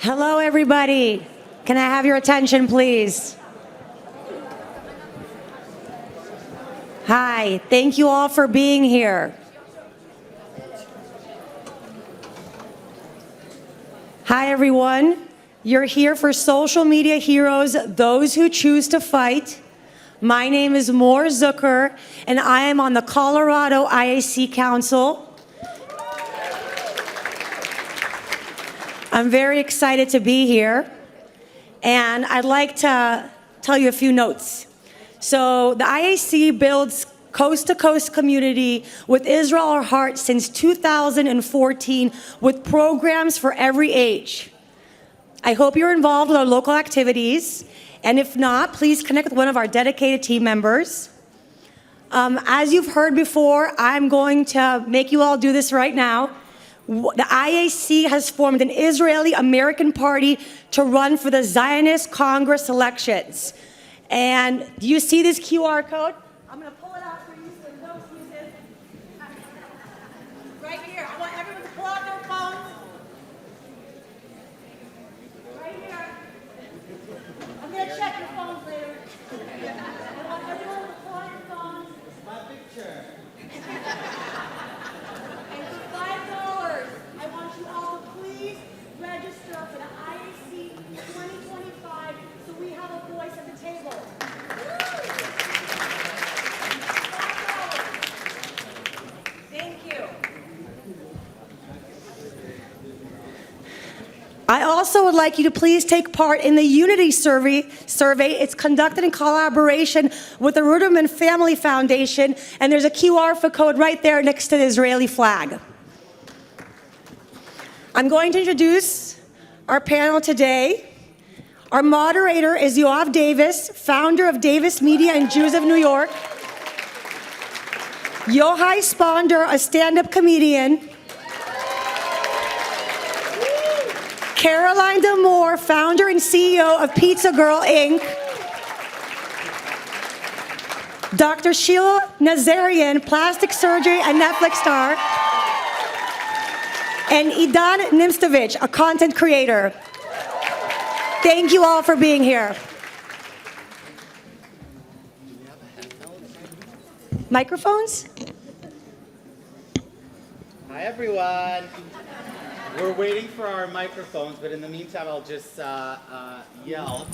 Hello, everybody. Can I have your attention, please? Hi, thank you all for being here. Hi, everyone. You're here for Social Media Heroes, those who choose to fight. My name is Mor Zucker, and I am on the Colorado IAC Council. I'm very excited to be here, and I'd like to tell you a few notes. So the IAC builds coast-to-coast community with Israel at heart since 2014 with programs for every age. I hope you're involved with our local activities, and if not, please connect with one of our dedicated team members. As you've heard before, I'm going to make you all do this right now. The IAC has formed an Israeli-American party to run for the Zionist Congress elections. And do you see this QR code? I'm going to pull it out for you so you don't use it. Right here. I want everyone to pull out their phones. Right here. I'm going to check your phones later. I want everyone to pull out your phones. My picture. And for $5, I want you all to please register for the IAC 2025 so we have a voice at the table. Thank you. I also would like you to please take part in the Unity survey. It's conducted in collaboration with the Ruderman Family Foundation, and there's a QR code right there next to the Israeli flag. I'm going to introduce our panel today. Our moderator is Yoav Davis, founder of Davis Media and Jews of New York. Yohay Sponder, a stand-up comedian. Caroline D'Amour, founder and CEO of Pizza Girl, Inc. Dr. Sheila Nazarian, plastic surgery and Netflix star. And Idan Nimtsovich, a content creator. Thank you all for being here. Microphones? Hi, everyone. We're waiting for our microphones, but in the meantime, I'll just yell.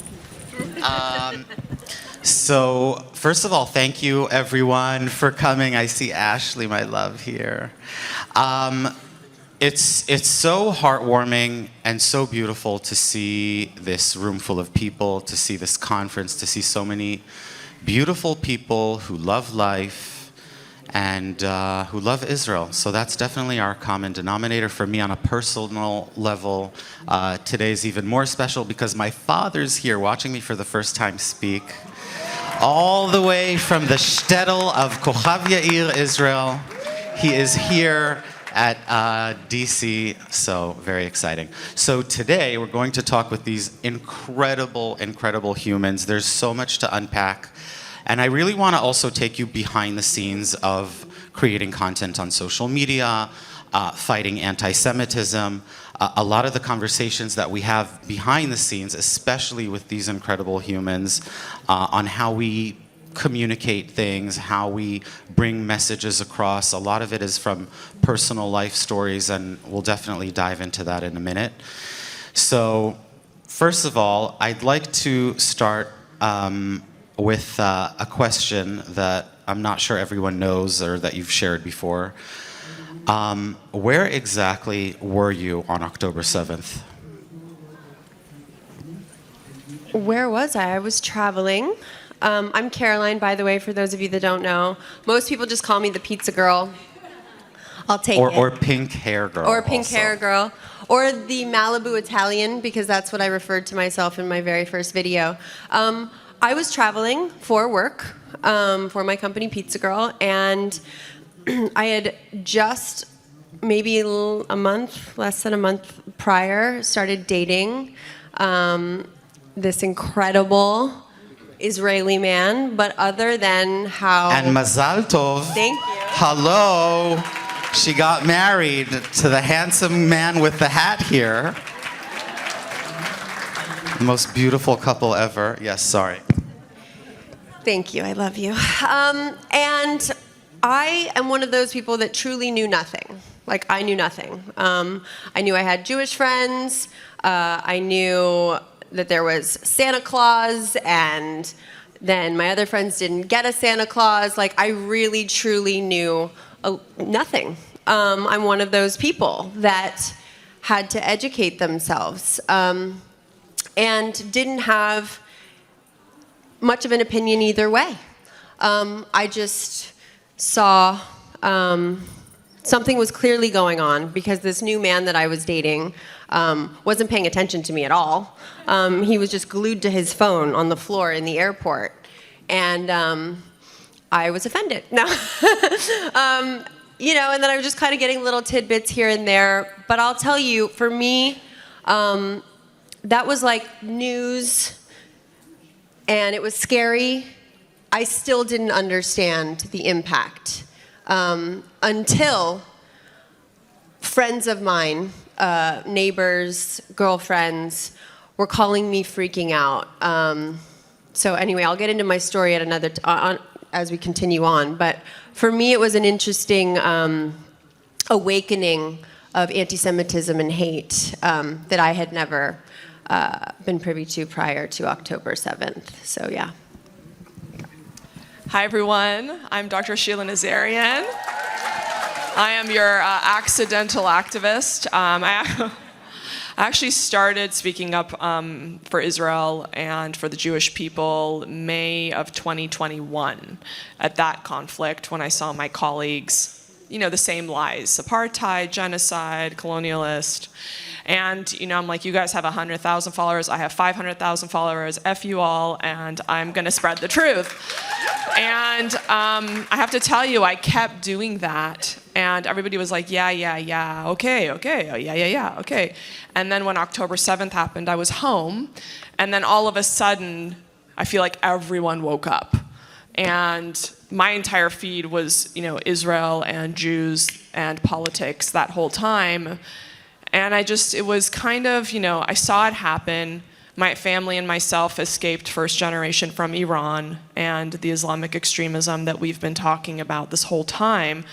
So, first of all, thank you, everyone, for coming. I see Ashley, my love, here. It's so heartwarming and so beautiful to see this room full of people, to see this conference, to see so many beautiful people who love life and who love Israel. So that's definitely our common denominator. For me, on a personal level, today's even more special because my father's here watching me for the first time speak, all the way from the shtetl of Kochav Yair, Israel. He is here at DC, so very exciting. So today we're going to talk with these incredible, incredible humans. There's so much to unpack. And I really want to also take you behind the scenes of creating content on social media, fighting anti-Semitism, a lot of the conversations that we have behind the scenes, especially with these incredible humans, on how we communicate things, how we bring messages across. A lot of it is from personal life stories, and we'll definitely dive into that in a minute. So, first of all, I'd like to start with a question that I'm not sure everyone knows or that you've shared before. Where exactly were you on October 7th? Where was I? I was traveling. I'm Caroline, by the way, for those of you that don't know. Most people just call me the pizza girl. I'll take it. Or pink hair girl. Or pink also. hair girl. Or the Malibu Italian, because that's what I referred to myself in my very first video. I was traveling for work for my company, Pizza Girl, and I had just maybe a month, less than a month prior, started dating this incredible Israeli man, but other than how... And Mazal Tov. Thank you. Hello. She got married to the handsome man with the hat here. The most beautiful couple ever. Yes, sorry. Thank you. I love you. And I am one of those people that truly knew nothing. Like, I knew nothing. I knew I had Jewish friends. I knew that there was Santa Claus, and then my other friends didn't get a Santa Claus. Like, I really, truly knew nothing. I'm one of those people that had to educate themselves and didn't have much of an opinion either way. I just saw something was clearly going on because this new man that I was dating wasn't paying attention to me at all. He was just glued to his phone on the floor in the airport. And I was offended. No. You know, and then I was just kind of getting little tidbits here and there. But I'll tell you, for me, that was like news, and it was scary. I still didn't understand the impact until friends of mine, neighbors, girlfriends, were calling me freaking out. So anyway, I'll get into my story at another as we continue on. But for me, it was an interesting awakening of anti-Semitism and hate that I had never been privy to prior to October 7th. So yeah. Hi everyone, I'm Dr. Sheila Nazarian. I am your accidental activist. I actually started speaking up for Israel and for the Jewish people May of 2021 at that conflict when I saw my colleagues, you know, the same lies, apartheid, genocide, colonialist. And, you know, I'm like, you guys have 100,000 followers, I have 500,000 followers, F you all, and I'm gonna spread the truth. And I have to tell you, I kept doing that, and everybody was like, yeah, okay, oh, yeah, okay. And then when October 7th happened, I was home, and then all of a sudden, I feel like everyone woke up. And my entire feed was, you know, Israel and Jews and politics that whole time. And it was kind of, you know, I saw it happen. My family and myself escaped first generation from Iran and the Islamic extremism that we've been talking about this whole time.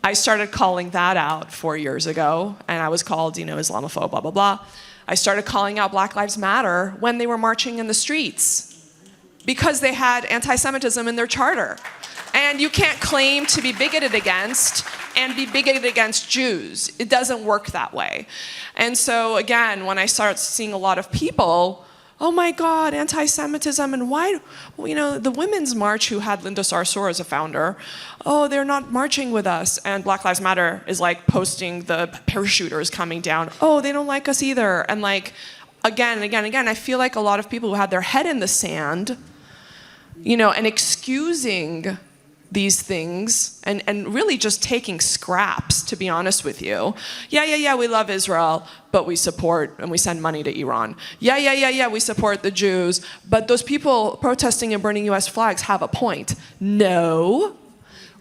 I started calling that out 4 years ago, and I was called, you know, Islamophobe, blah, blah, blah. I started calling out Black Lives Matter when they were marching in the streets because they had anti-Semitism in their charter. And you can't claim to be bigoted against and be bigoted against Jews. It doesn't work that way. And so again, when I start seeing a lot of people, oh my God, anti-Semitism, and why, you know, the Women's March who had Linda Sarsour as a founder, oh, they're not marching with us. And Black Lives Matter is like posting the parachuters coming down, oh, they don't like us either. And like, again and again and again, I feel like a lot of people who had their head in the sand, you know, and excusing these things and really just taking scraps, to be honest with you. Yeah, we love Israel, but we support and we send money to Iran. Yeah, we support the Jews, but those people protesting and burning US flags have a point. No,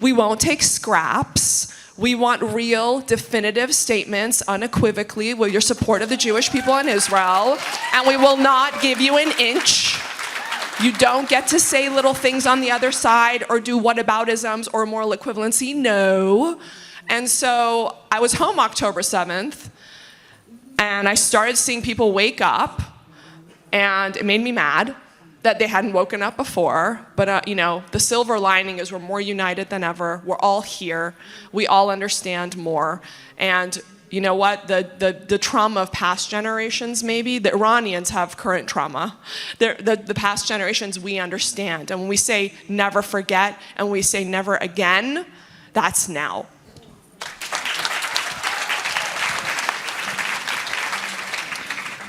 we won't take scraps. We want real, definitive statements, unequivocally, with your support of the Jewish people in Israel, and we will not give you an inch. You don't get to say little things on the other side or do whataboutisms or moral equivalency, no. And so I was home October 7th, and I started seeing people wake up, and it made me mad that they hadn't woken up before. But you know, the silver lining is we're more united than ever. We're all here. We all understand more. And you know what? The trauma of past generations, maybe, the Iranians have current trauma. The past generations we understand. And when we say never forget and we say never again, that's now.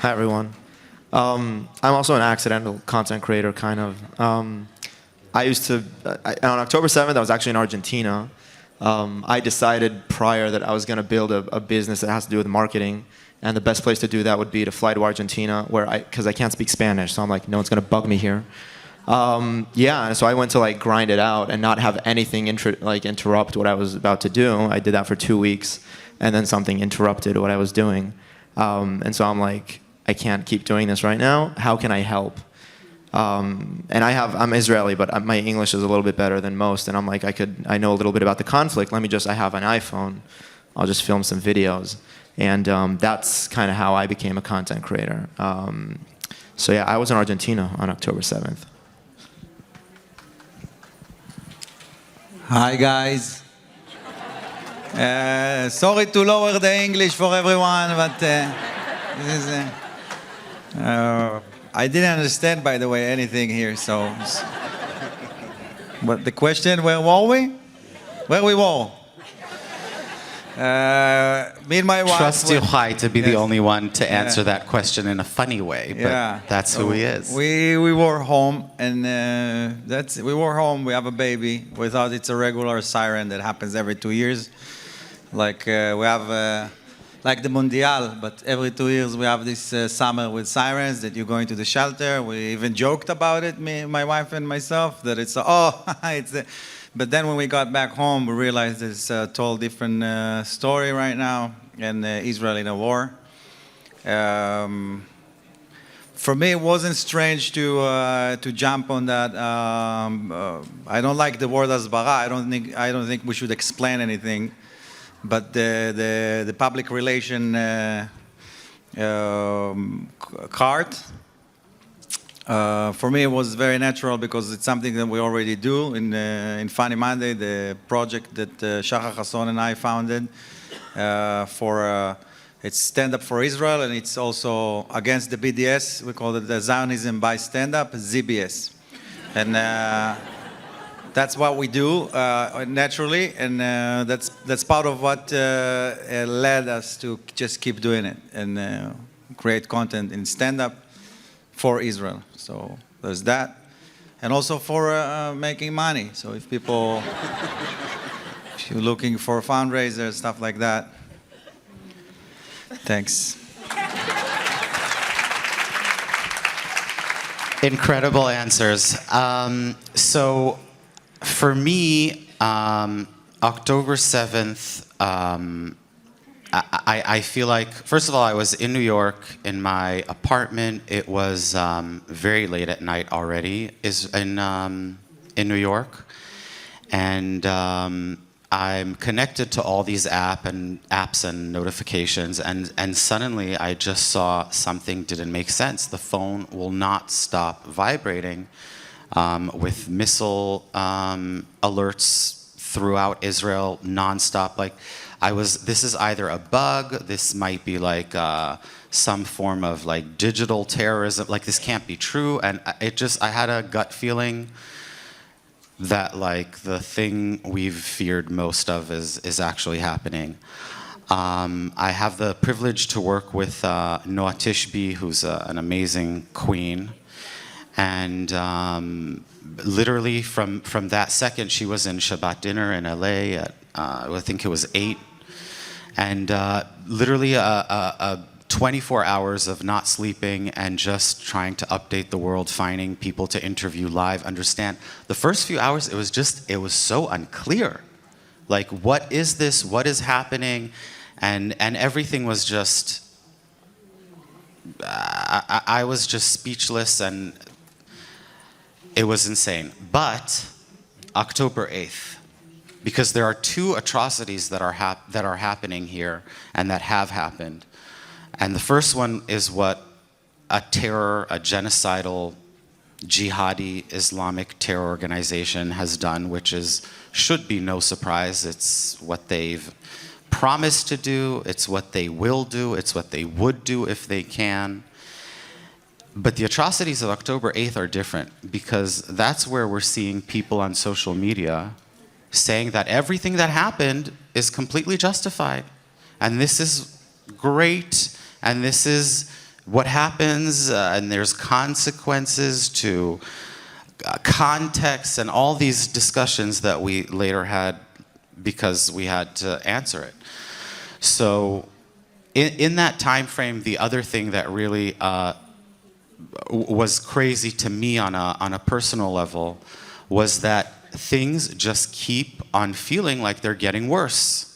Hi, everyone. I'm also an accidental content creator, kind of. On October 7th, I was actually in Argentina. I decided prior that I was going to build a business that has to do with marketing, and the best place to do that would be to fly to Argentina, because I can't speak Spanish, so I'm like, no one's going to bug me here. Yeah, and so I went to like grind it out and not have anything interrupt what I was about to do. I did that for 2 weeks, and then something interrupted what I was doing, and so I'm like, I can't keep doing this right now. How can I help? And I'm Israeli, but my English is a little bit better than most. And I'm like, I know a little bit about the conflict. I have an iPhone. I'll just film some videos. And that's kind of how I became a content creator. So yeah, I was in Argentina on October 7th. Hi guys. Sorry to lower the English for everyone, but this is, I didn't understand, by the way, anything here. So, but the question, where were we? Where we were? Me and my wife. Trust Yohay to be the Yes. only one to answer that question in a funny way, but that's who he is. We were home, and we were home. We have a baby. We thought it's a regular siren that happens every 2 years. Like we have like the Mundial, but every 2 years we have this summer with sirens that you're going to the shelter. We even joked about it, me, my wife, and myself, that it's But then when we got back home, we realized it's a total different story right now, and Israel in a war. For me, it wasn't strange to jump on that. I don't like the word asbara. I don't think we should explain anything. But the public relation card, for me, it was very natural because it's something that we already do in Funny Monday, the project that Shachar Hasson and I founded it's Stand Up for Israel, and it's also against the BDS. We call it the Zionism by Stand Up, ZBS. And that's what we do naturally, and that's part of what led us to just keep doing it and create content in stand-up for Israel. So there's that, and also for making money. So if people, if you're looking for fundraisers, stuff like that. Thanks. Incredible answers. So for me, October 7th, I feel like, first of all, I was in New York in my apartment. It was very late at night already in New York. And I'm connected to all these apps and notifications, and suddenly I just saw something didn't make sense. The phone will not stop vibrating with missile alerts throughout Israel nonstop. Like this is either a bug, this might be like some form of like digital terrorism. Like this can't be true, and I had a gut feeling that like the thing we've feared most of is actually happening. I have the privilege to work with Noah Tishby, who's an amazing queen, and literally from that second, she was in Shabbat dinner in LA at I think it was 8, and literally 24 hours of not sleeping and just trying to update the world, finding people to interview live, understand. The first few hours, it was so unclear. Like, what is this? What is happening? And everything was just, I was just speechless, and it was insane. But October 8th, because there are two atrocities that are happening here and that have happened. And the first one is what a genocidal, jihadi Islamic terror organization has done, which should be no surprise. It's what they've promised to do. It's what they will do. It's what they would do if they can. But the atrocities of October 8th are different, because that's where we're seeing people on social media saying that everything that happened is completely justified. And this is great. And this is what happens, and there's consequences to context and all these discussions that we later had because we had to answer it. So in that time frame, the other thing that really was crazy to me on a personal level was that things just keep on feeling like they're getting worse.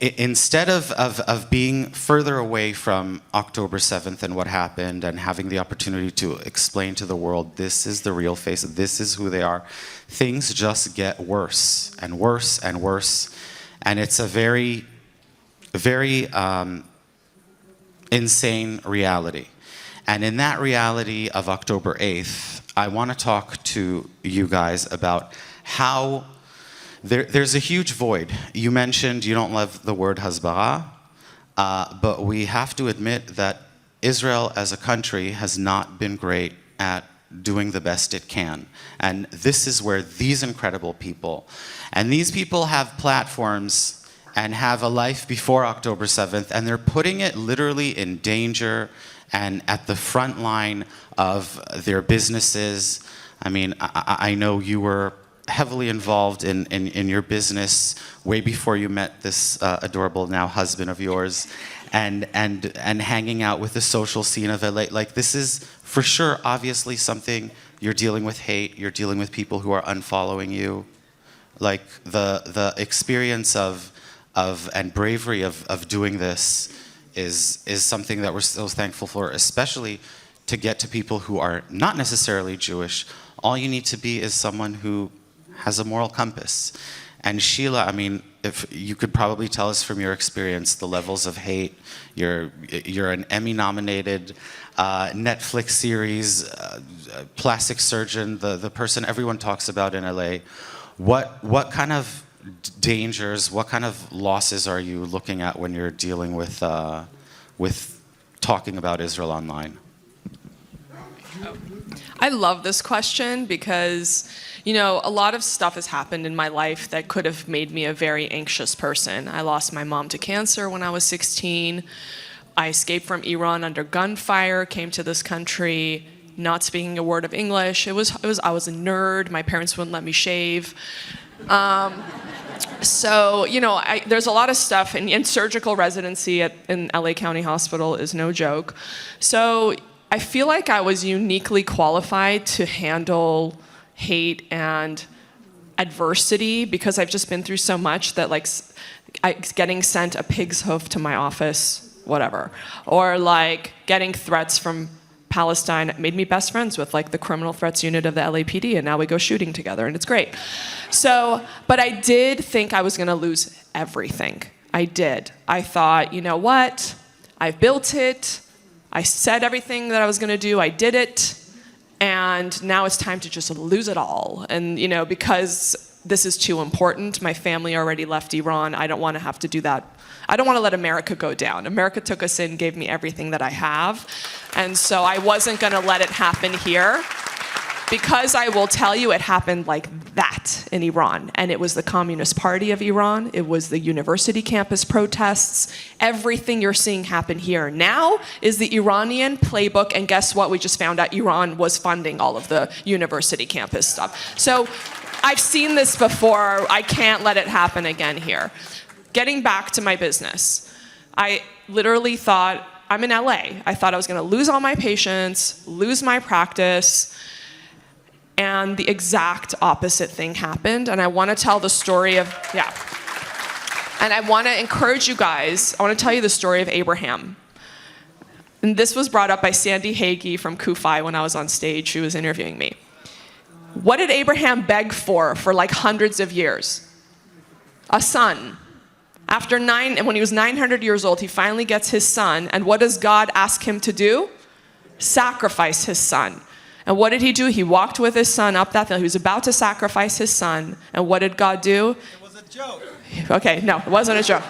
instead of being further away from October 7th and what happened and having the opportunity to explain to the world, this is the real face, this is who they are, things just get worse and worse and worse. And it's a very, very insane reality. And in that reality of October 8th, I want to talk to you guys about how there's a huge void. You mentioned you don't love the word hasbara, but we have to admit that Israel as a country has not been great at doing the best it can. And this is where these incredible people, and these people have platforms and have a life before October 7th, and they're putting it literally in danger and at the front line of their businesses. I mean, I know you were heavily involved in your business way before you met this adorable now husband of yours, and hanging out with the social scene of LA. Like, this is for sure obviously something you're dealing with. Hate, you're dealing with people who are unfollowing you. Like the experience of and bravery of doing this is something that we're so thankful for, especially to get to people who are not necessarily Jewish. All you need to be is someone who has a moral compass. And Sheila, I mean, if you could probably tell us from your experience the levels of hate. You're an Emmy-nominated Netflix series, plastic surgeon, the person everyone talks about in LA. What kind of dangers, what kind of losses are you looking at when you're dealing with talking about Israel online? I love this question because, you know, a lot of stuff has happened in my life that could have made me a very anxious person. I lost my mom to cancer when I was 16. I escaped from Iran under gunfire, came to this country not speaking a word of English. I was a nerd. My parents wouldn't let me shave. So, you know, there's a lot of stuff, and surgical residency in LA County Hospital is no joke. So I feel like I was uniquely qualified to handle hate and adversity because I've just been through so much that, like, getting sent a pig's hoof to my office, whatever, or like getting threats from Palestine made me best friends with like the criminal threats unit of the LAPD, and now we go shooting together, and it's great. So, but I did think I was going to lose everything. I did. I thought, you know what? I've built it. I said everything that I was going to do. I did it. And now it's time to just lose it all. And, you know, because this is too important, my family already left Iran. I don't want to have to do that. I don't want to let America go down. America took us in, gave me everything that I have. And so I wasn't going to let it happen here. Because I will tell you, it happened like that in Iran. And it was the Communist Party of Iran. It was the university campus protests. Everything you're seeing happen here now is the Iranian playbook. And guess what? We just found out Iran was funding all of the university campus stuff. So I've seen this before. I can't let it happen again here. Getting back to my business. I literally thought, I'm in LA. I thought I was going to lose all my patients, lose my practice. And the exact opposite thing happened. And I want to tell the story of, And I want to encourage you guys, I want to tell you the story of Abraham. And this was brought up by Sandy Hagee from Kufi when I was on stage. She was interviewing me. What did Abraham beg for like hundreds of years? A son. And when he was 900 years old, he finally gets his son. And what does God ask him to do? Sacrifice his son. And what did he do? He walked with his son up that hill. He was about to sacrifice his son. And what did God do? It was a joke. Okay, no, it wasn't a joke.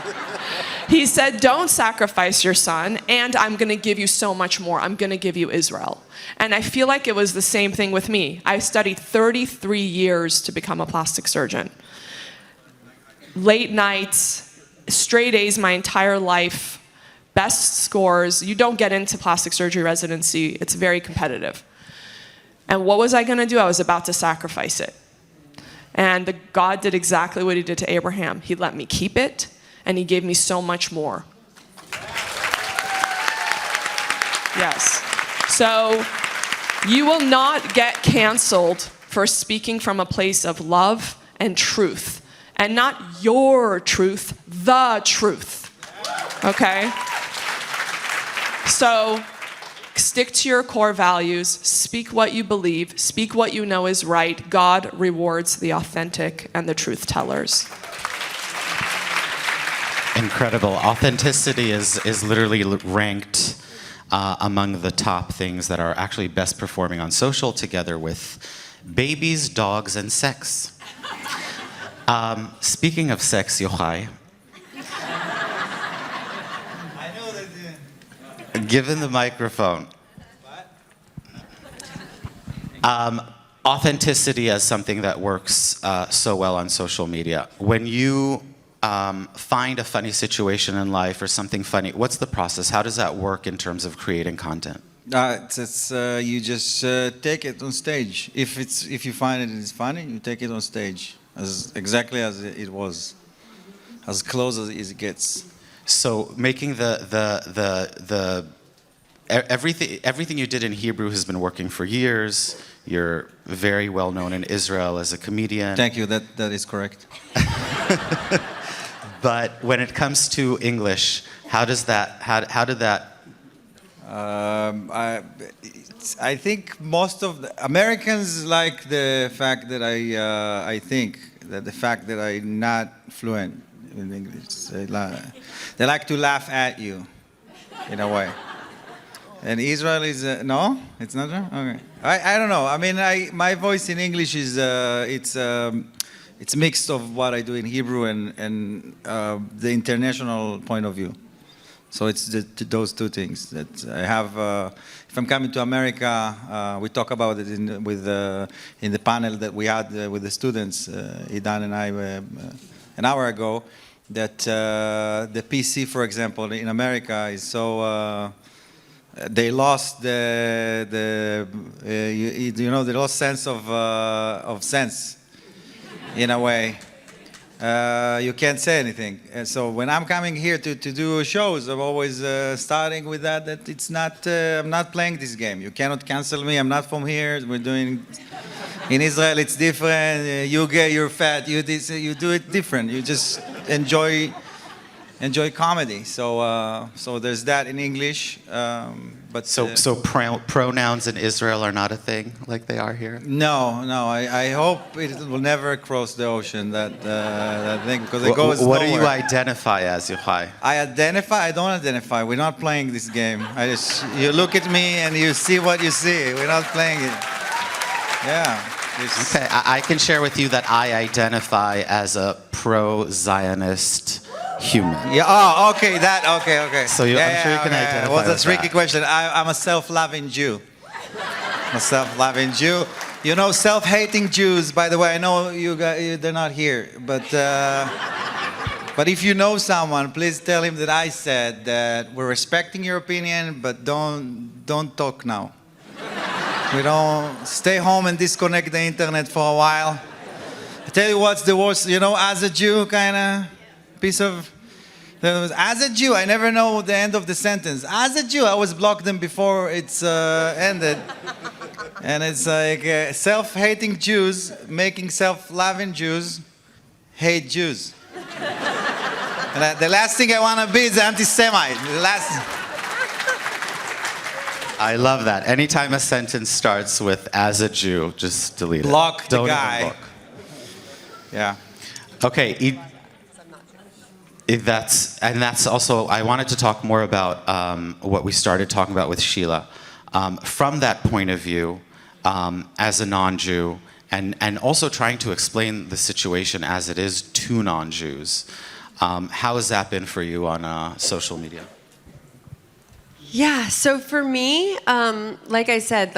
He said, don't sacrifice your son, and I'm going to give you so much more. I'm going to give you Israel. And I feel like it was the same thing with me. I studied 33 years to become a plastic surgeon. Late nights, straight A's my entire life, best scores. You don't get into plastic surgery residency. It's very competitive. And what was I going to do? I was about to sacrifice it. And God did exactly what he did to Abraham. He let me keep it, and he gave me so much more. Yes. So you will not get canceled for speaking from a place of love and truth And not your truth, the truth. Okay? So stick to your core values, speak what you believe, speak what you know is right. God rewards the authentic and the truth tellers. Incredible. Authenticity is literally ranked among the top things that are actually best performing on social, together with babies, dogs, and sex. Speaking of sex, Yohay, I know that. given the microphone, authenticity as something that works so well on social media. When you find a funny situation in life or something funny, what's the process? How does that work in terms of creating content? You just take it on stage. If you find it is funny, you take it on stage exactly as it was, as close as it gets. So making everything you did in Hebrew has been working for years. You're very well known in Israel as a comedian. Thank you. That is correct. But when it comes to English, how did that? I think most of the Americans like the fact that the fact that I'm not fluent in English. They like to laugh at you, in a way. And Israel is no, it's not true. Okay, I don't know. I mean, my voice in English is it's mixed of what I do in Hebrew and the international point of view. So it's those two things that I have. If I'm coming to America, we talk about it in the panel that we had with the students, Idan and I, an hour ago. That the PC, for example, in America is so. They lost the lost sense of sense, in a way. You can't say anything. And so when I'm coming here to do shows, I'm always starting with that it's not, I'm not playing this game. You cannot cancel me. I'm not from here. We're doing, in Israel it's different. You gay, you're fat, you do it different. You just enjoy comedy. So there's that in English. But pronouns in Israel are not a thing like they are here? No. I hope it will never cross the ocean, that thing, because it goes What nowhere. do you identify as, Yohay? I don't identify. We're not playing this game. You look at me and you see what you see. We're not playing it. Yeah. Okay, I can share with you that I identify as a pro-Zionist human. Yeah. Oh, okay. Okay. So I'm sure you can identify. Well, that's with a tricky that. question. I'm a self-loving Jew. I'm a self-loving Jew. You know, self-hating Jews. By the way, I know you guys, they're not here, but if you know someone, please tell him that I said that we're respecting your opinion, but don't talk now. We don't stay home and disconnect the internet for a while. I tell you what's the worst. You know, as a Jew, kind of. Piece of, as a Jew, I never know the end of the sentence. As a Jew, I always block them before it's ended. And it's like self-hating Jews making self-loving Jews hate Jews. And the last thing I want to be is anti-Semite. I love that. Anytime a sentence starts with "as a Jew," just delete it. Block the Don't guy. even look. Yeah. Okay. That's also, I wanted to talk more about what we started talking about with Sheila. From that point of view, as a non-Jew, and also trying to explain the situation as it is to non-Jews, how has that been for you on social media? Yeah, so for me, like I said,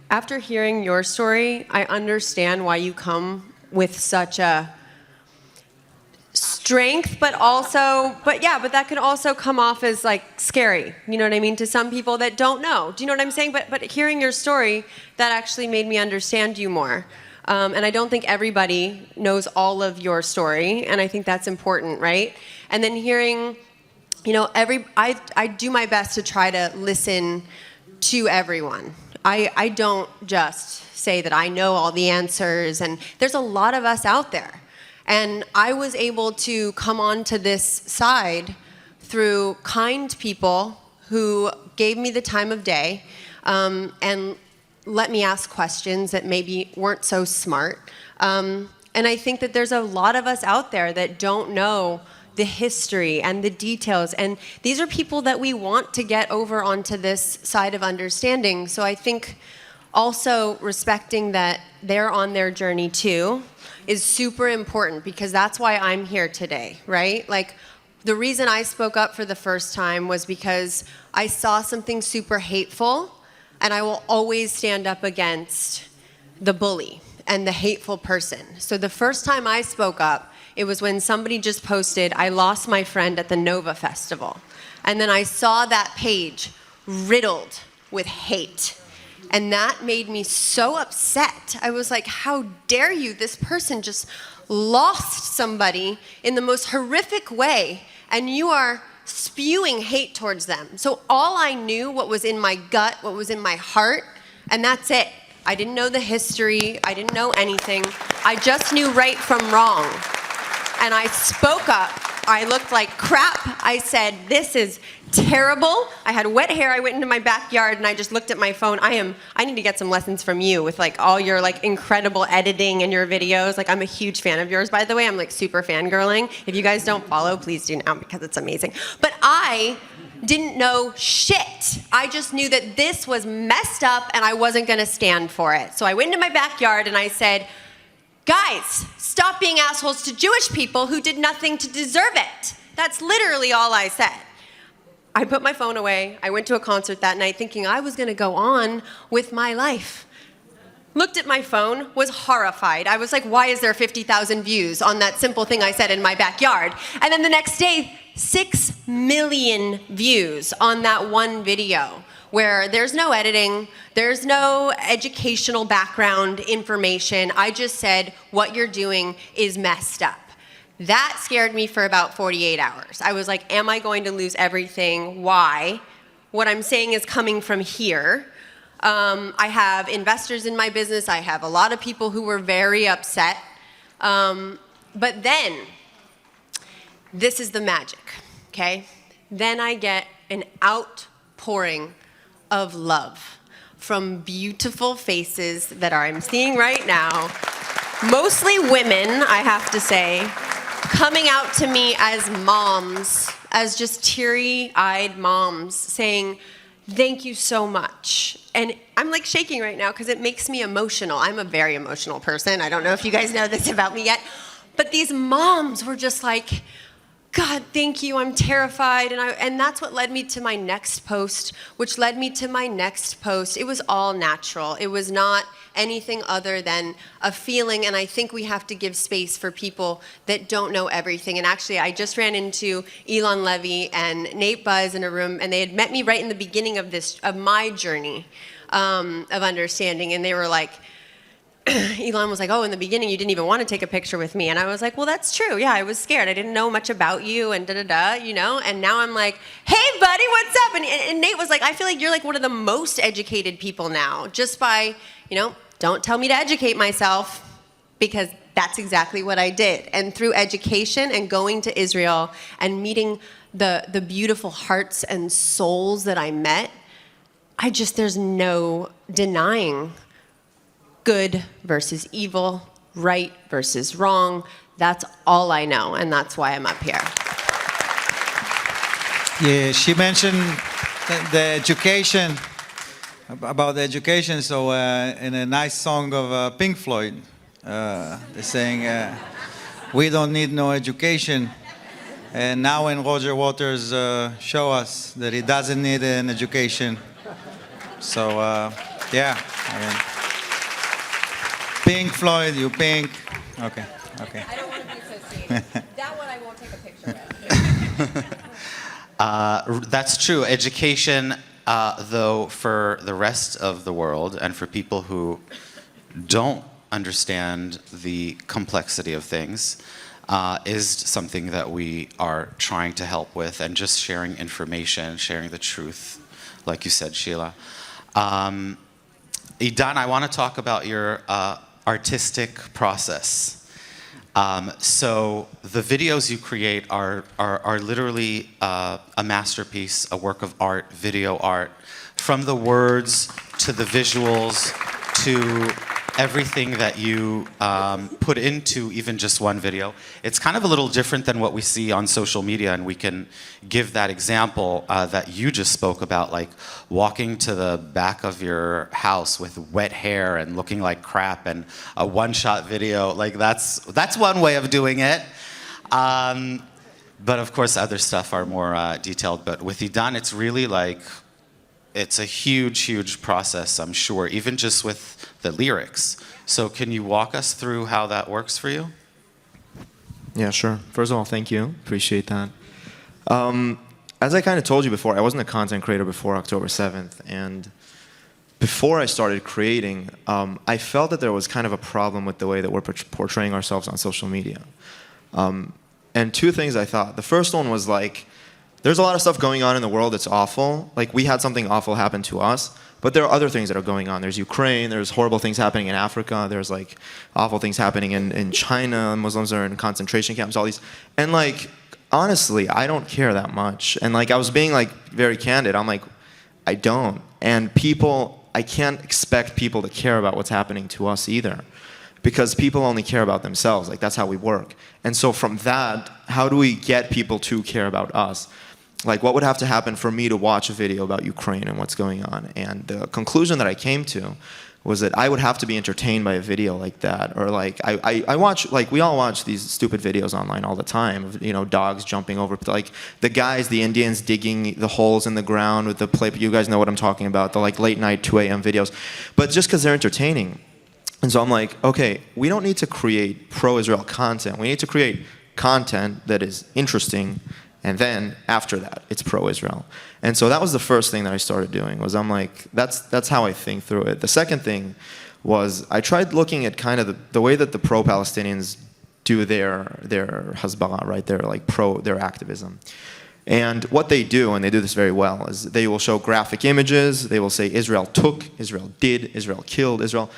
after hearing your story, I understand why you come with such a strength, but that can also come off as scary. You know what I mean? To some people that don't know. Do you know what I'm saying? But hearing your story, that actually made me understand you more. And I don't think everybody knows all of your story, and I think that's important, right? And then hearing, I do my best to try to listen to everyone. I don't just say that I know all the answers, and there's a lot of us out there. And I was able to come onto this side through kind people who gave me the time of day and let me ask questions that maybe weren't so smart. And I think that there's a lot of us out there that don't know the history and the details. And these are people that we want to get over onto this side of understanding. So I think also respecting that they're on their journey too is super important, because that's why I'm here today, right? Like, the reason I spoke up for the first time was because I saw something super hateful, and I will always stand up against the bully and the hateful person. So the first time I spoke up, it was when somebody just posted, "I lost my friend at the Nova Festival." And then I saw that page riddled with hate. And that made me so upset. I was like, how dare you? This person just lost somebody in the most horrific way, and you are spewing hate towards them. So all I knew, what was in my gut, what was in my heart, and that's it. I didn't know the history. I didn't know anything. I just knew right from wrong. And I spoke up. I looked like crap. I said, this is terrible. I had wet hair. I went into my backyard and I just looked at my phone. I need to get some lessons from you with like all your like incredible editing and your videos. Like, I'm a huge fan of yours, by the way. I'm like super fangirling. If you guys don't follow, please do now, because it's amazing. But I didn't know shit. I just knew that this was messed up and I wasn't going to stand for it. So I went into my backyard and I said, guys, stop being assholes to Jewish people who did nothing to deserve it. That's literally all I said. I put my phone away. I went to a concert that night thinking I was going to go on with my life. Looked at my phone, was horrified. I was like, why is there 50,000 views on that simple thing I said in my backyard? And then the next day, 6 million views on that one video, where there's no editing, there's no educational background information. I just said, what you're doing is messed up. That scared me for about 48 hours. I was like, am I going to lose everything? Why? What I'm saying is coming from here. I have investors in my business. I have a lot of people who were very upset. But then, this is the magic, okay? Then I get an outpouring of love from beautiful faces that I'm seeing right now. Mostly women, I have to say, coming out to me as moms, as just teary-eyed moms, saying, thank you so much. And I'm like shaking right now because it makes me emotional. I'm a very emotional person. I don't know if you guys know this about me yet. But these moms were just like, God, thank you, I'm terrified. And that's what led me to my next post, which led me to my next post. It was all natural. It was not anything other than a feeling, and I think we have to give space for people that don't know everything. And actually, I just ran into Elon Levy and Nate Buzz in a room, and they had met me right in the beginning of my journey of understanding, and they were like, Elon was like, oh, in the beginning, you didn't even want to take a picture with me. And I was like, well, that's true. Yeah, I was scared. I didn't know much about you and da-da-da, you know? And now I'm like, hey, buddy, what's up? And Nate was like, I feel like you're like one of the most educated people now, just by, you know, don't tell me to educate myself, because that's exactly what I did. And through education and going to Israel and meeting the beautiful hearts and souls that I met, there's no denying good versus evil, right versus wrong. That's all I know, and that's why I'm up here. Yeah, she mentioned the education, about the education. So in a nice song of Pink Floyd, they're saying, we don't need no education. And now when Roger Waters show us that he doesn't need an education. So yeah, I mean, Pink Floyd, you pink. Okay. I don't want to be associated. That one I won't take a picture with. That's true. Education, though, for the rest of the world and for people who don't understand the complexity of things, is something that we are trying to help with, and just sharing information, sharing the truth, like you said, Sheila. Idan, I want to talk about your artistic process. So the videos you create are literally a masterpiece, a work of art, video art, from the words to the visuals to everything that you put into even just one video. It's kind of a little different than what we see on social media, and we can give that example that you just spoke about, like walking to the back of your house with wet hair and looking like crap and a one-shot video. Like that's one way of doing it. But of course other stuff are more detailed. But with Idan, it's really like, it's a huge, huge process, I'm sure, even just with the lyrics. So can you walk us through how that works for you? Yeah, sure. First of all, thank you. Appreciate that. As I kind of told you before, I wasn't a content creator before October 7th. And before I started creating, I felt that there was kind of a problem with the way that we're portraying ourselves on social media. And two things I thought. The first one was like, there's a lot of stuff going on in the world that's awful. Like, we had something awful happen to us, but there are other things that are going on. There's Ukraine, there's horrible things happening in Africa, there's like awful things happening in China, Muslims are in concentration camps, all these. And like, honestly, I don't care that much. And like, I was being like very candid. I'm like, I don't. And people, I can't expect people to care about what's happening to us either, because people only care about themselves. Like, that's how we work. And so from that, how do we get people to care about us? Like, what would have to happen for me to watch a video about Ukraine and what's going on? And the conclusion that I came to was that I would have to be entertained by a video like that. Or like, I watch, like, we all watch these stupid videos online all the time of, you know, dogs jumping over, like the guys, the Indians digging the holes in the ground with the play, you guys know what I'm talking about, the like late night 2 a.m. videos. But just because they're entertaining. And so I'm like, okay, we don't need to create pro-Israel content. We need to create content that is interesting. And then after that, it's pro-Israel. And so that was the first thing that I started doing, was I'm like, that's how I think through it. The second thing was I tried looking at kind of the way that the pro-Palestinians do their Hezbollah, right? Their activism. And what they do, and they do this very well, is they will show graphic images. They will say Israel took, Israel did, Israel killed, Israel.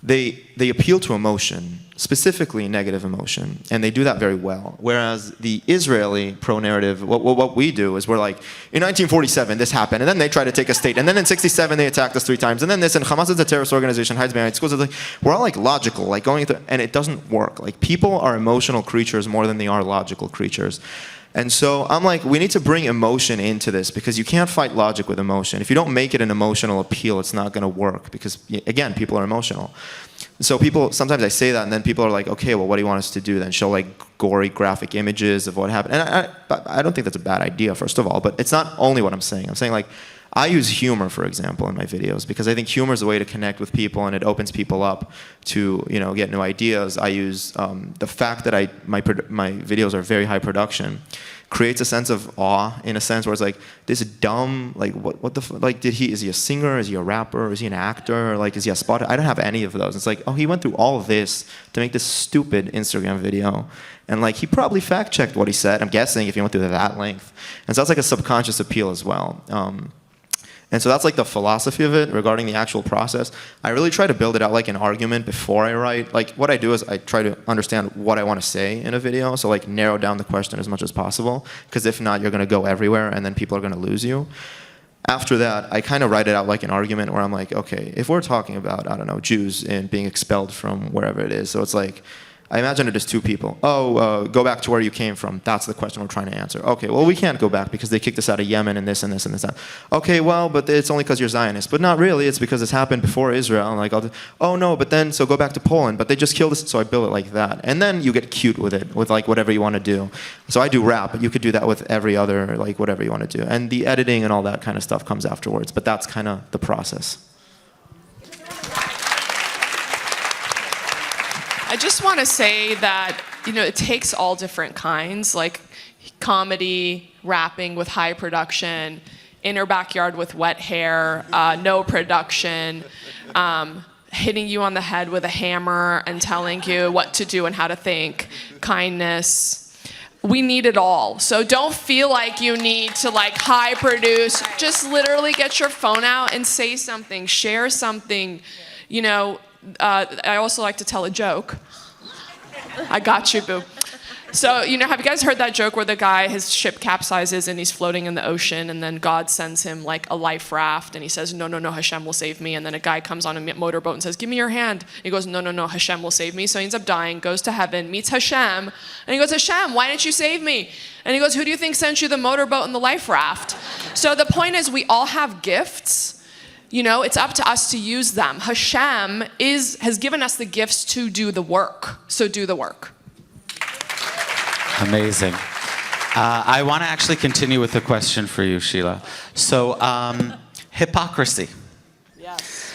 They appeal to emotion, specifically negative emotion, and they do that very well. Whereas the Israeli pro-narrative, what we do is we're like, in 1947 this happened, and then they try to take a state, and then in 67 they attacked us 3 times, and then this, and Hamas is a terrorist organization, hides behind schools. Like, we're all like logical, like going through, and it doesn't work. Like, people are emotional creatures more than they are logical creatures. And so I'm like, we need to bring emotion into this, because you can't fight logic with emotion. If you don't make it an emotional appeal, it's not going to work, because, again, people are emotional. So people, sometimes I say that, and then people are like, okay, well, what do you want us to do then? Show like gory graphic images of what happened. And I don't think that's a bad idea, first of all, but it's not only what I'm saying. I'm saying, like, I use humor, for example, in my videos, because I think humor is a way to connect with people, and it opens people up to, you know, get new ideas. I use the fact that my videos are very high production, creates a sense of awe, in a sense where it's like, this dumb, like, like, is he a singer? Is he a rapper? Is he an actor? Like, is he a spotter? I don't have any of those. It's like, oh, he went through all of this to make this stupid Instagram video. And like, he probably fact-checked what he said, I'm guessing, if he went through that length. And so that's like a subconscious appeal as well. And so that's like the philosophy of it regarding the actual process. I really try to build it out like an argument before I write. Like, what I do is I try to understand what I want to say in a video, so like narrow down the question as much as possible, because if not, you're going to go everywhere and then people are going to lose you. After that, I kind of write it out like an argument where I'm like, okay, if we're talking about, I don't know, Jews and being expelled from wherever it is, so it's like, I imagine it as 2 people. Go back to where you came from. That's the question we're trying to answer. Okay, well, we can't go back because they kicked us out of Yemen and this and this and this. And that. Okay, well, but it's only because you're Zionist. But not really. It's because it's happened before Israel. And like, oh no, but then, so go back to Poland. But they just killed us. So I build it like that. And then you get cute with it, with like whatever you want to do. So I do rap, but you could do that with every other, like whatever you want to do. And the editing and all that kind of stuff comes afterwards. But that's kind of the process. I just want to say that, you know, it takes all different kinds, like comedy, rapping with high production, in her backyard with wet hair, no production, hitting you on the head with a hammer and telling you what to do and how to think, kindness. We need it all. So don't feel like you need to like high produce. Just literally get your phone out and say something, share something, you know. I also like to tell a joke. I got you, boo. So, have you guys heard that joke where the guy, his ship capsizes and he's floating in the ocean, and then God sends him like a life raft, and he says, no, Hashem will save me. And then a guy comes on a motorboat and says, give me your hand. And he goes, no, Hashem will save me. So he ends up dying, goes to heaven, meets Hashem, and he goes, Hashem, why didn't you save me? And he goes, who do you think sent you the motorboat and the life raft? So the point is, we all have gifts. It's up to us to use them. Hashem has given us the gifts to do the work. So do the work. Amazing. I want to actually continue with a question for you, Sheila. So, hypocrisy. Yes.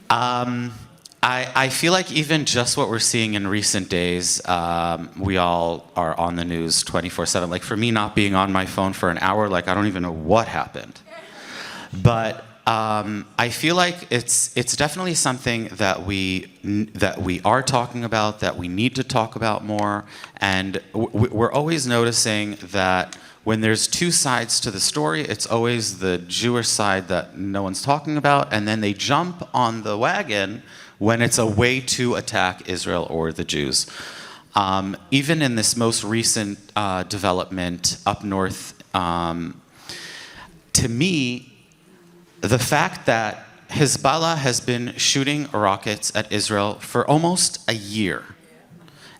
I feel like even just what we're seeing in recent days, we all are on the news 24/7. Like for me, not being on my phone for an hour, like I don't even know what happened. But I feel like it's definitely something that we are talking about, that we need to talk about more, and we're always noticing that when there's two sides to the story, it's always the Jewish side that no one's talking about, and then they jump on the wagon when it's a way to attack Israel or the Jews. Even in this most recent development up north, to me, the fact that Hezbollah has been shooting rockets at Israel for almost a year,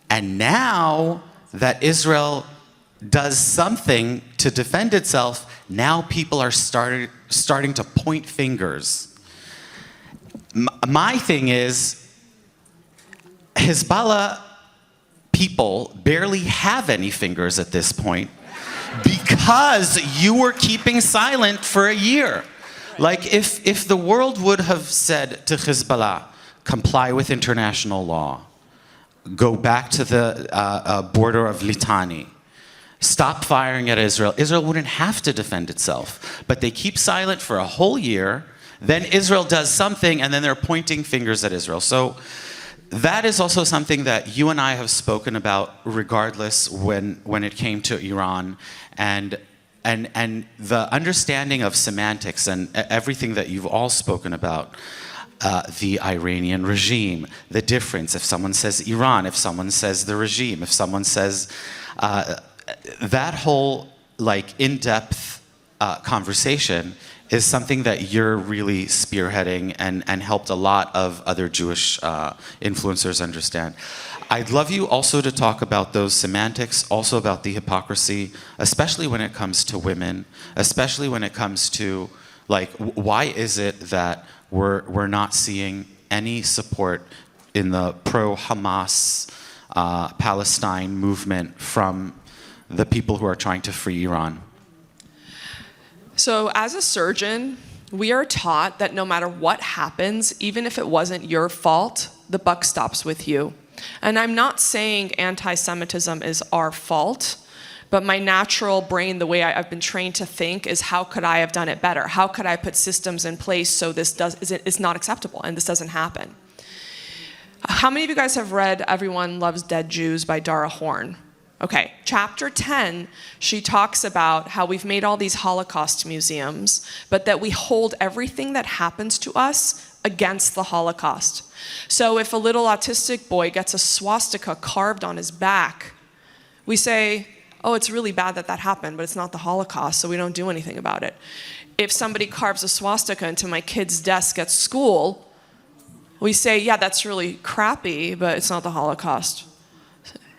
and now that Israel does something to defend itself, now people are starting to point fingers. My thing is, Hezbollah people barely have any fingers at this point because you were keeping silent for a year. Like if the world would have said to Hezbollah, comply with international law, go back to the border of Litani, stop firing at Israel, Israel wouldn't have to defend itself. But they keep silent for a whole year, then Israel does something, and then they're pointing fingers at Israel. So that is also something that you and I have spoken about regardless when it came to Iran, and the understanding of semantics and everything that you've all spoken about, the Iranian regime, the difference, if someone says Iran, if someone says the regime, if someone says, that whole in-depth conversation is something that you're really spearheading and helped a lot of other Jewish influencers understand. I'd love you also to talk about those semantics, also about the hypocrisy, especially when it comes to women, especially when it comes to why is it that we're not seeing any support in the pro-Hamas Palestine movement from the people who are trying to free Iran? So as a surgeon, we are taught that no matter what happens, even if it wasn't your fault, the buck stops with you. And I'm not saying anti-Semitism is our fault, but my natural brain, the way I've been trained to think, is how could I have done it better? How could I put systems in place so this is not acceptable and this doesn't happen? How many of you guys have read Everyone Loves Dead Jews by Dara Horn? Okay, chapter 10, she talks about how we've made all these Holocaust museums, but that we hold everything that happens to us against the Holocaust. So if a little autistic boy gets a swastika carved on his back, we say, oh, it's really bad that happened, but it's not the Holocaust, so we don't do anything about it. If somebody carves a swastika into my kid's desk at school, we say, yeah, that's really crappy, but it's not the Holocaust.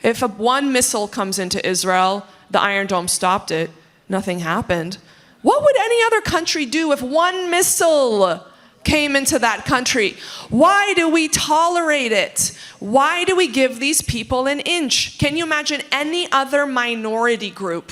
If one missile comes into Israel, the Iron Dome stopped it, nothing happened. What would any other country do if one missile came into that country? Why do we tolerate it? Why do we give these people an inch? Can you imagine any other minority group?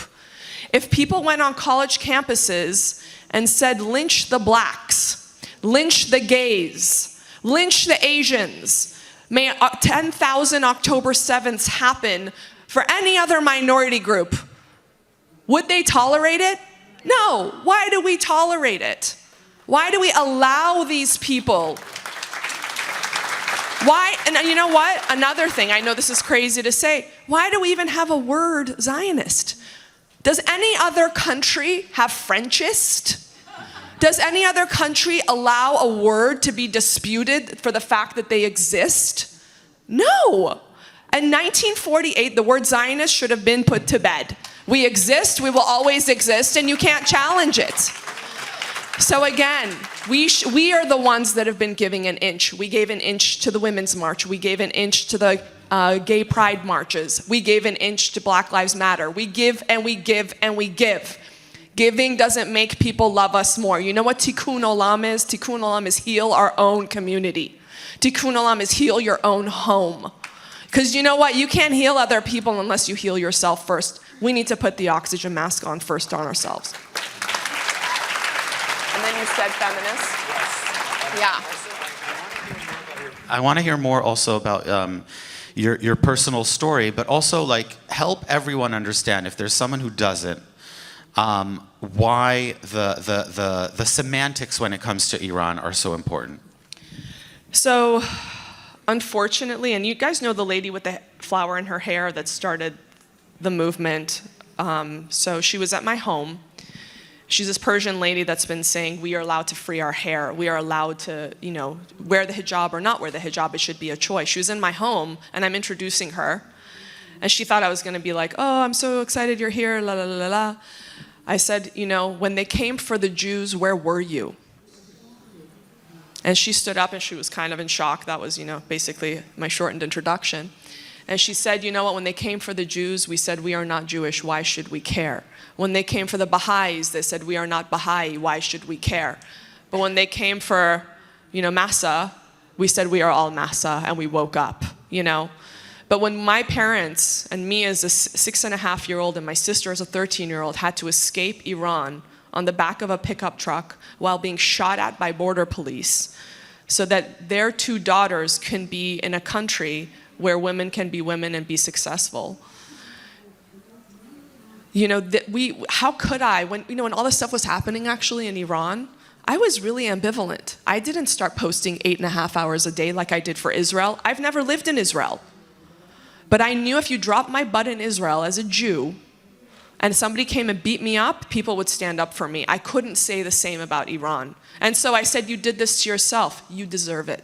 If people went on college campuses and said, lynch the blacks, lynch the gays, lynch the Asians, may 10,000 October 7ths happen for any other minority group, would they tolerate it? No. Why do we tolerate it? Why do we allow these people? Why? And you know what? Another thing, I know this is crazy to say, why do we even have a word Zionist? Does any other country have Frenchist? Does any other country allow a word to be disputed for the fact that they exist? No. In 1948, the word Zionist should have been put to bed. We exist, we will always exist, and you can't challenge it. So again, we are the ones that have been giving an inch. We gave an inch to the Women's March. We gave an inch to the gay pride marches. We gave an inch to Black Lives Matter. We give and we give and we give. Giving doesn't make people love us more. You know what Tikkun Olam is? Tikkun Olam is heal our own community. Tikkun Olam is heal your own home. Because you know what? You can't heal other people unless you heal yourself first. We need to put the oxygen mask on first on ourselves. And then you said feminist? Yes. Yeah. I want to hear more also about your personal story, but also like help everyone understand, if there's someone who doesn't, why the semantics when it comes to Iran are so important. So, unfortunately, and you guys know the lady with the flower in her hair that started the movement. So she was at my home. She's this Persian lady that's been saying we are allowed to free our hair. We are allowed to, wear the hijab or not wear the hijab. It should be a choice. She was in my home, and I'm introducing her. And she thought I was going to be like, oh, I'm so excited you're here, la, la, la, la, la. I said, when they came for the Jews, where were you? And she stood up and she was kind of in shock. That was, basically my shortened introduction. And she said, you know what, when they came for the Jews, we said, we are not Jewish, why should we care? When they came for the Baha'is, they said, we are not Baha'i, why should we care? But when they came for, Massa, we said, we are all Massa, and we woke up, But when my parents, and me as a 6.5-year-old and my sister as a 13-year-old, had to escape Iran on the back of a pickup truck while being shot at by border police so that their 2 daughters can be in a country where women can be women and be successful. How could I, when all this stuff was happening actually in Iran, I was really ambivalent. I didn't start posting 8.5 hours a day like I did for Israel. I've never lived in Israel. But I knew if you dropped my butt in Israel as a Jew and somebody came and beat me up, people would stand up for me. I couldn't say the same about Iran. And so I said, you did this to yourself. You deserve it.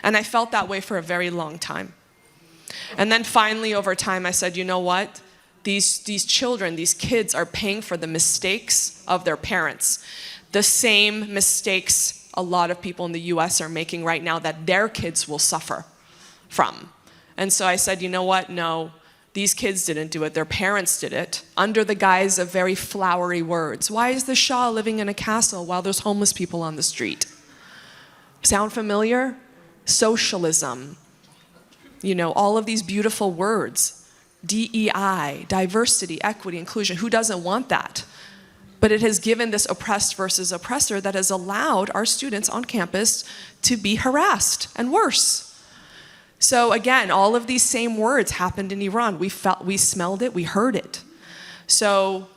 And I felt that way for a very long time. And then finally, over time, I said, you know what? These children, these kids are paying for the mistakes of their parents. The same mistakes a lot of people in the US are making right now that their kids will suffer from. And so I said, you know what? No, these kids didn't do it. Their parents did it under the guise of very flowery words. Why is the Shah living in a castle while there's homeless people on the street? Sound familiar? Socialism. All of these beautiful words. DEI, diversity, equity, inclusion. Who doesn't want that? But it has given this oppressed versus oppressor that has allowed our students on campus to be harassed and worse. So again, all of these same words happened in Iran. We smelled it, we heard it. So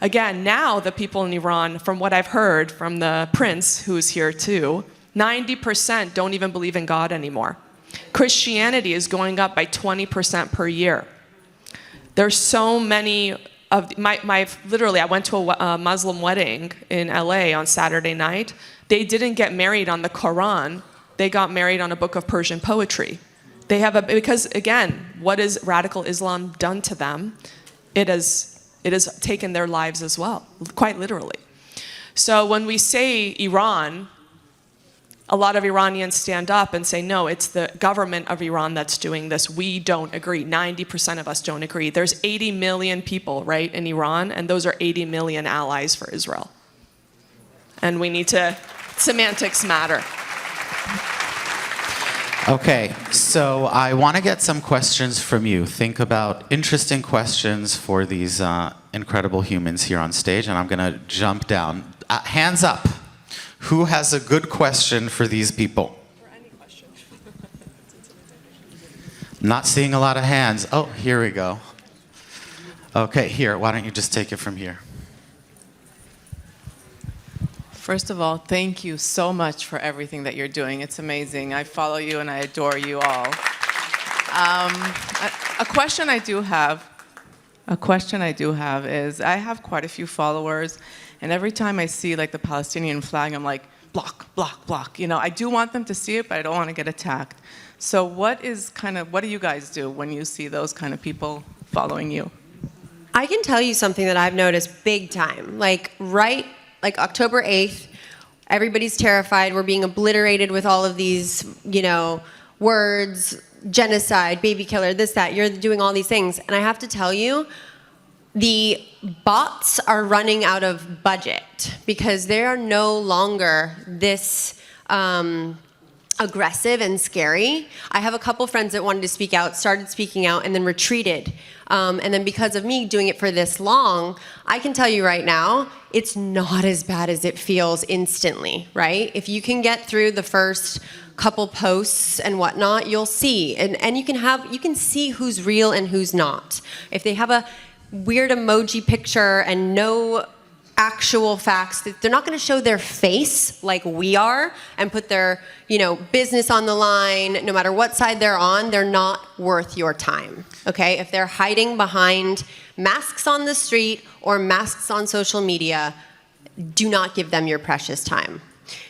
again, now the people in Iran, from what I've heard from the prince, who's here too, 90% don't even believe in God anymore. Christianity is going up by 20% per year. There's so many of literally, I went to a Muslim wedding in LA on Saturday night. They didn't get married on the Quran. They got married on a book of Persian poetry. Because again, what has radical Islam done to them? It has taken their lives as well, quite literally. So when we say Iran, a lot of Iranians stand up and say, no, it's the government of Iran that's doing this. We don't agree. 90% of us don't agree. There's 80 million people, right, in Iran, and those are 80 million allies for Israel. And we need to, semantics matter. Okay, so I want to get some questions from you. Think about interesting questions for these incredible humans here on stage, and I'm going to jump down. Hands up. Who has a good question for these people? For any question. Not seeing a lot of hands. Oh, here we go. Okay, here, why don't you just take it from here? First of all, thank you so much for everything that you're doing. It's amazing. I follow you and I adore you all. A question I do have is, I have quite a few followers, and every time I see like the Palestinian flag, I'm like, block, block, block. You know, I do want them to see it, but I don't want to get attacked. So what do you guys do when you see those kind of people following you? I can tell you something that I've noticed big time. Like October 8th, everybody's terrified. We're being obliterated with all of these, words, genocide, baby killer, this, that. You're doing all these things. And I have to tell you, the bots are running out of budget because they are no longer this aggressive and scary. I have a couple friends that wanted to speak out, started speaking out, and then retreated. And then because of me doing it for this long, I can tell you right now, it's not as bad as it feels instantly, right? If you can get through the first couple posts and whatnot, you'll see. And you can see who's real and who's not. If they have a weird emoji picture and no actual facts, they're not going to show their face like we are and put their business on the line. No matter what side they're on, they're not worth your time. Okay, if they're hiding behind masks on the street or masks on social media, do not give them your precious time.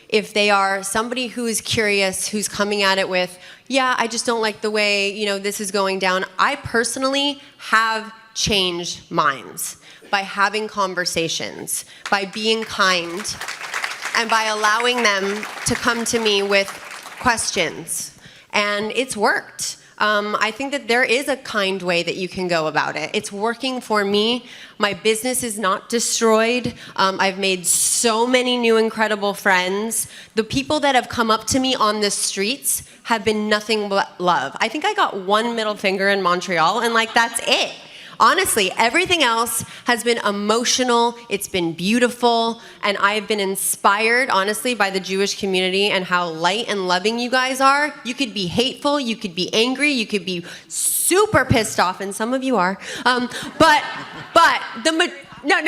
If they are somebody who is curious, who's coming at it with, yeah, I just don't like the way this is going down. I personally have changed minds by having conversations, by being kind, and by allowing them to come to me with questions. And it's worked. I think that there is a kind way that you can go about it. It's working for me. My business is not destroyed. I've made so many new incredible friends. The people that have come up to me on the streets have been nothing but love. I think I got one middle finger in Montreal, and that's it. Honestly, everything else has been emotional, it's been beautiful, and I've been inspired, honestly, by the Jewish community and how light and loving you guys are. You could be hateful, you could be angry, you could be super pissed off, and some of you are. No,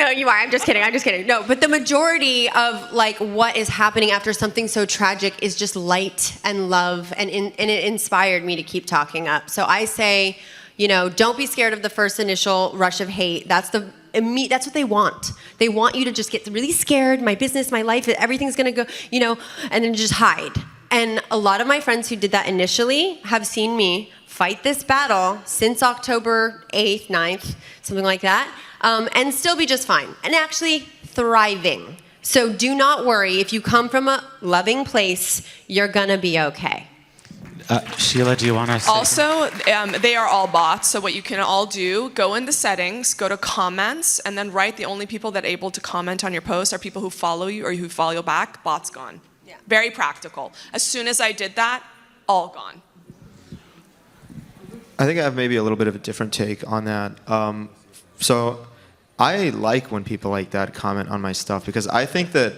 you are. I'm just kidding. No, but the majority of what is happening after something so tragic is just light and love, and it inspired me to keep talking up. So I say, don't be scared of the first initial rush of hate. That's what they want. They want you to just get really scared. My business, my life, everything's gonna go, and then just hide. And a lot of my friends who did that initially have seen me fight this battle since October 8th, 9th, something like that, and still be just fine, and actually thriving. So do not worry. If you come from a loving place, you're gonna be okay. Sheila, do you want to say Also, they are all bots, so what you can all do, go into settings, go to comments, and then write the only people that are able to comment on your post are people who follow you or who follow you back. Bots gone. Yeah. Very practical. As soon as I did that, all gone. I think I have maybe a little bit of a different take on that. So I like when people like that comment on my stuff because I think that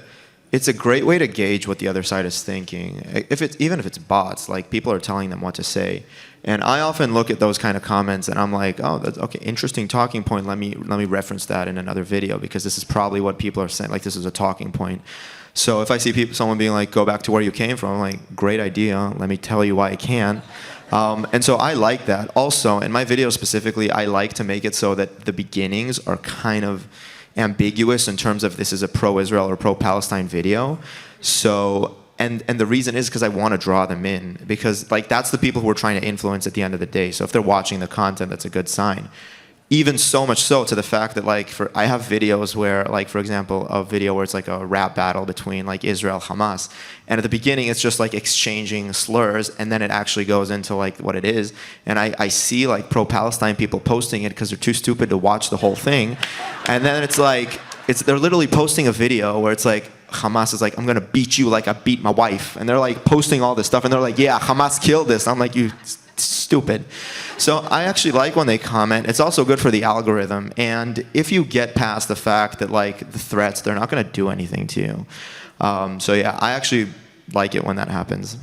it's a great way to gauge what the other side is thinking. Even if it's bots, people are telling them what to say. And I often look at those kind of comments and I'm like, oh, that's okay, interesting talking point. Let me reference that in another video because this is probably what people are saying. This is a talking point. So if I see someone being like, go back to where you came from, I'm like, great idea. Let me tell you why I can. And so I like that. Also, in my video specifically, I like to make it so that the beginnings are kind of ambiguous in terms of this is a pro-Israel or pro-Palestine video. So, and the reason is because I want to draw them in because that's the people who we're trying to influence at the end of the day. So if they're watching the content, that's a good sign. Even so much so to the fact that I have videos where for example, a video where it's a rap battle between Israel, Hamas. And at the beginning, it's just exchanging slurs. And then it actually goes into what it is. And I see pro-Palestine people posting it because they're too stupid to watch the whole thing. And then they're literally posting a video where it's Hamas is I'm going to beat you like I beat my wife. And they're posting all this stuff. And they're yeah, Hamas killed this. I'm you stupid. So I actually like when they comment. It's also good for the algorithm. And if you get past the fact that the threats, they're not going to do anything to you. So yeah, I actually like it when that happens.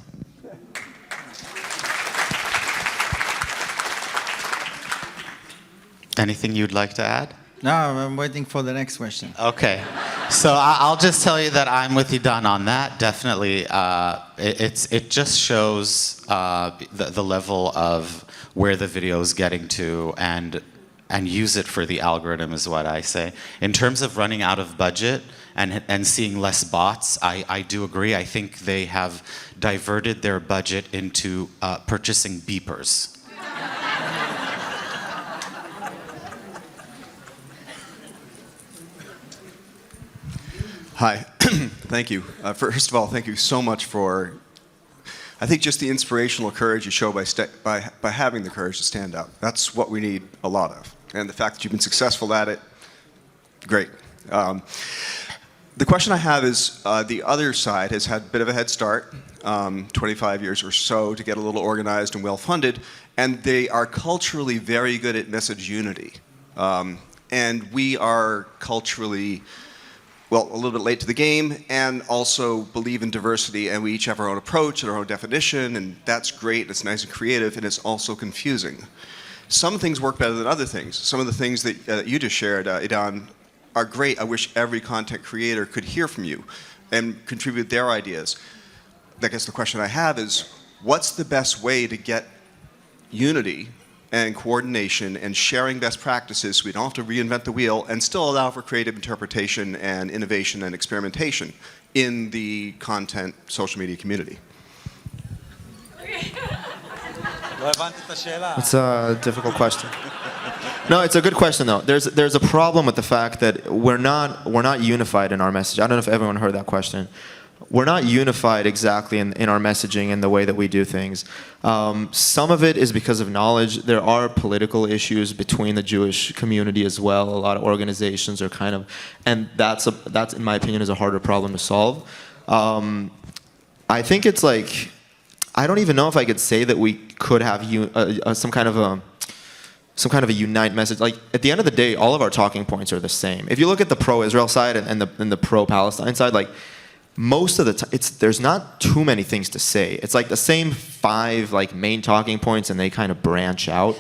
anything you'd like to add? No, I'm waiting for the next question. Okay. So I'll just tell you that I'm with Idan on that. Definitely, it just shows the level of where the video is getting to, and and use it for the algorithm is what I say. In terms of running out of budget and seeing less bots, I do agree. I think they have diverted their budget into purchasing beepers. Hi, thank you. First of all, thank you so much for, I think, just the inspirational courage you show by having the courage to stand up. That's what we need a lot of. And the fact that you've been successful at it, great. The question I have is, the other side has had a bit of a head start, 25 years or so, to get a little organized and well-funded, and they are culturally very good at message unity. And we are culturally, well, a little bit late to the game, and also believe in diversity, and we each have our own approach and our own definition, and that's great, and it's nice and creative, and it's also confusing. Some things work better than other things. Some of the things that you just shared, Idan, are great. I wish every content creator could hear from you and contribute their ideas. I guess the question I have is, what's the best way to get unity and coordination and sharing best practices so we don't have to reinvent the wheel and still allow for creative interpretation and innovation and experimentation in the content social media community? It's a difficult question. No, it's a good question though. There's a problem with the fact that we're not unified in our message. I don't know if everyone heard that question. We're not unified exactly in our messaging and the way that we do things. Some of it is because of knowledge. There are political issues between the Jewish community as well. A lot of organizations are kind of, and that's in my opinion is a harder problem to solve. I think it's like, I don't even know if I could say that we could have some kind of a unite message. Like at the end of the day, all of our talking points are the same. If you look at the pro-Israel side and the pro-Palestine side, like most of the time, there's not too many things to say. It's like the same 5 like main talking points, and they kind of branch out.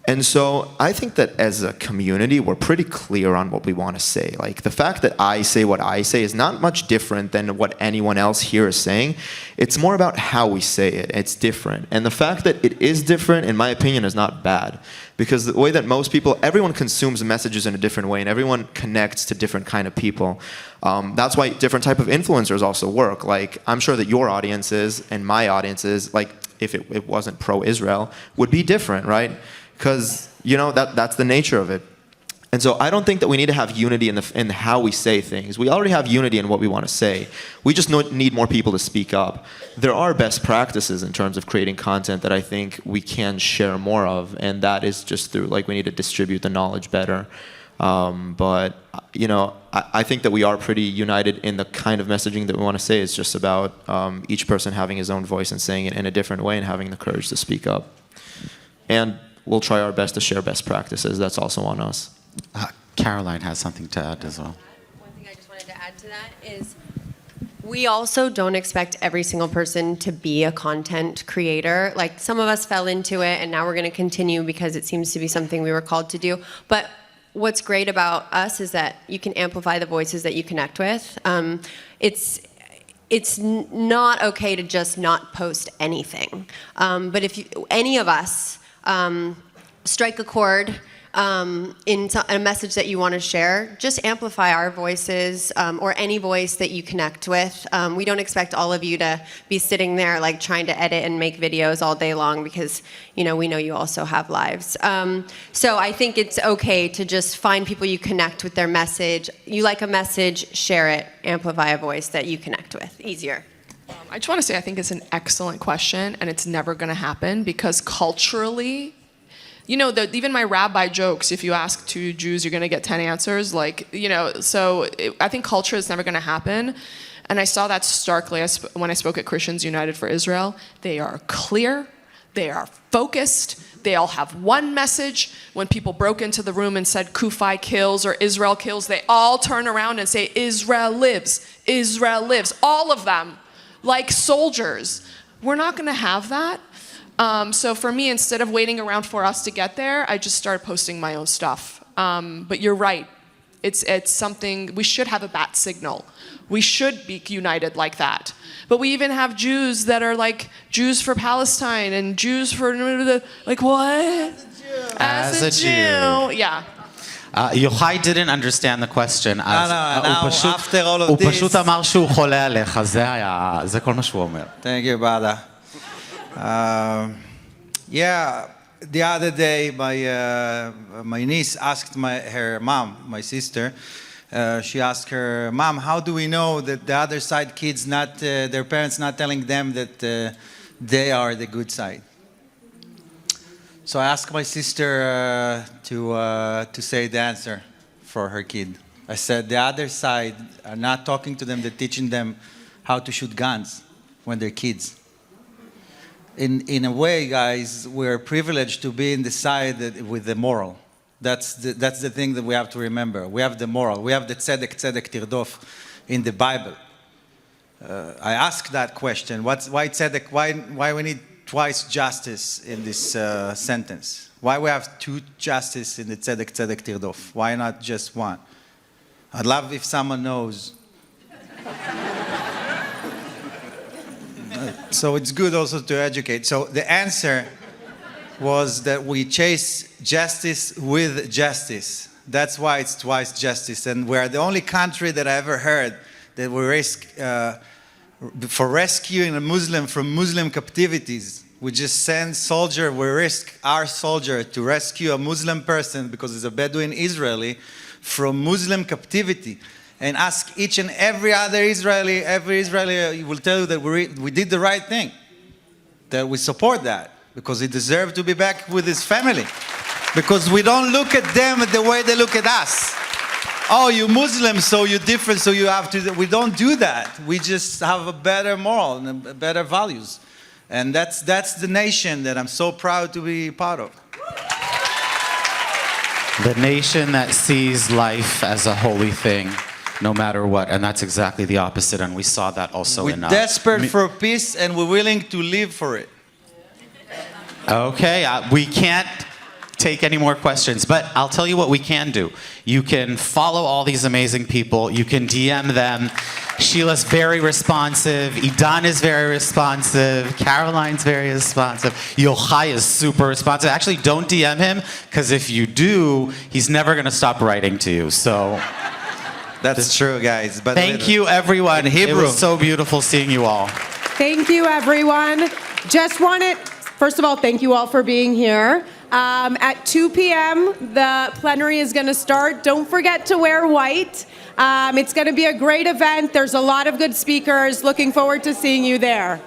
And so I think that as a community, we're pretty clear on what we want to say. Like the fact that I say what I say is not much different than what anyone else here is saying. It's more about how we say it. It's different. And the fact that it is different, in my opinion, is not bad. Because the way that everyone consumes messages in a different way, and everyone connects to different kind of people. That's why different type of influencers also work. Like I'm sure that your audiences and my audiences, like if it wasn't pro-Israel, would be different, right? Because, you know, that's the nature of it. And so I don't think that we need to have unity in how we say things. We already have unity in what we want to say. We just need more people to speak up. There are best practices in terms of creating content that I think we can share more of, and that is just through, like, we need to distribute the knowledge better. But, you know, I think that we are pretty united in the kind of messaging that we want to say. It's just about each person having his own voice and saying it in a different way and having the courage to speak up. And we'll try our best to share best practices. That's also on us. Caroline has something to add as well. One thing I just wanted to add to that is we also don't expect every single person to be a content creator. Like some of us fell into it, and now we're going to continue because it seems to be something we were called to do. But what's great about us is that you can amplify the voices that you connect with. It's not okay to just not post anything. But if any of us strike a chord in a message that you want to share, just amplify our voices or any voice that you connect with. We don't expect all of you to be sitting there like trying to edit and make videos all day long because, you know, we know you also have lives. So I think it's okay to just find people you connect with their message. You like a message, share it, amplify a voice that you connect with. Easier. I just want to say I think it's an excellent question, and it's never going to happen because culturally, you know, even my rabbi jokes, if you ask 2 Jews, you're going to get 10 answers. Like, you know, so I think culture is never going to happen. And I saw that starkly when I spoke at Christians United for Israel. They are clear. They are focused. They all have one message. When people broke into the room and said Kufi kills or Israel kills, they all turn around and say Israel lives. Israel lives. All of them. Like soldiers. We're not going to have that. So for me, instead of waiting around for us to get there, I just started posting my own stuff. But you're right. It's something, we should have a bat signal. We should be united like that. But we even have Jews that are like Jews for Palestine and Jews for, like what? As a Jew. Yeah. Yohay didn't understand the question. אז now, after all of הוא this- פשוט אמר שהוא חולה עליך, זה כל מה שהוא אומר. Thank you, Bada. Yeah, the other day, my niece asked her mom, my sister, she asked her, Mom, how do we know that the other side kids, their parents not telling them that they are the good side? So I asked my sister to say the answer for her kid. I said, the other side are not talking to them, they're teaching them how to shoot guns when they're kids. In a way, guys, we're privileged to be in the side with the moral. That's the thing that we have to remember. We have the moral. We have the tzedek tirdof in the Bible. I asked that question. Why tzedek? Why we need twice justice in this sentence? Why we have two justice in the tzedek tirdof? Why not just one? I'd love if someone knows. So it's good also to educate. So the answer was that we chase justice with justice. That's why it's twice justice. And we're the only country that I ever heard that we risk, for rescuing a Muslim from Muslim captivities, we just send soldier, we risk our soldier to rescue a Muslim person because he's a Bedouin Israeli from Muslim captivity. And ask each and every other Israeli, will tell you that we did the right thing, that we support that, because he deserved to be back with his family. Because we don't look at them the way they look at us. Oh, you Muslims, so you're different, so you have to. We don't do that. We just have a better moral and better values. And that's the nation that I'm so proud to be part of. The nation that sees life as a holy thing, no matter what, and that's exactly the opposite, and we saw that also We're in... desperate for peace, and we're willing to live for it. Okay, we can't take any more questions, but I'll tell you what we can do. You can follow all these amazing people. You can DM them. Sheila's very responsive. Idan is very responsive. Caroline's very responsive. Yohay is super responsive. Actually, don't DM him, because if you do, he's never going to stop writing to you. So... That's true, guys. But thank you, everyone. In Hebrew. It was so beautiful seeing you all. Thank you, everyone. Just wanted, first of all, thank you all for being here. At 2 p.m., the plenary is going to start. Don't forget to wear white. It's going to be a great event. There's a lot of good speakers. Looking forward to seeing you there.